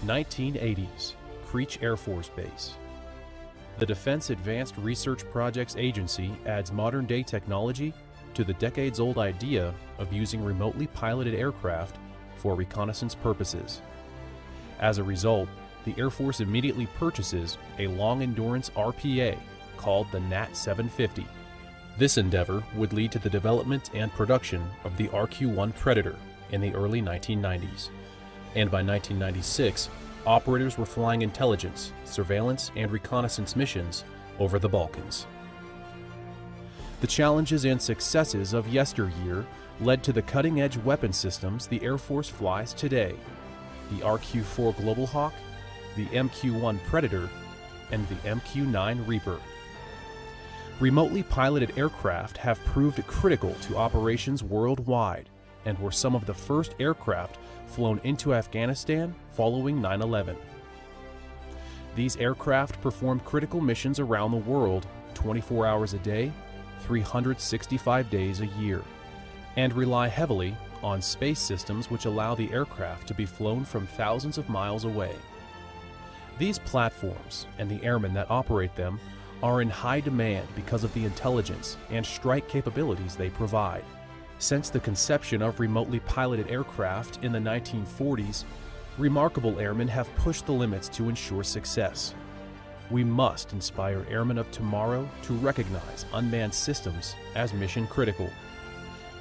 1980s, Creech Air Force Base. The Defense Advanced Research Projects Agency adds modern-day technology to the decades-old idea of using remotely piloted aircraft for reconnaissance purposes. As a result, the Air Force immediately purchases a long-endurance RPA called the Nat 750. This endeavor would lead to the development and production of the RQ-1 Predator in the early 1990s. And by 1996, operators were flying intelligence, surveillance, and reconnaissance missions over the Balkans. The challenges and successes of yesteryear led to the cutting-edge weapon systems the Air Force flies today: the RQ-4 Global Hawk, the MQ-1 Predator, and the MQ-9 Reaper. Remotely piloted aircraft have proved critical to operations worldwide and were some of the first aircraft flown into Afghanistan following 9/11. These aircraft perform critical missions around the world 24 hours a day, 365 days a year, and rely heavily on space systems which allow the aircraft to be flown from thousands of miles away. These platforms and the airmen that operate them are in high demand because of the intelligence and strike capabilities they provide. Since the conception of remotely piloted aircraft in the 1940s, remarkable airmen have pushed the limits to ensure success. We must inspire airmen of tomorrow to recognize unmanned systems as mission critical,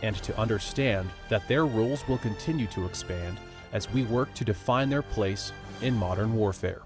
and to understand that their roles will continue to expand as we work to define their place in modern warfare.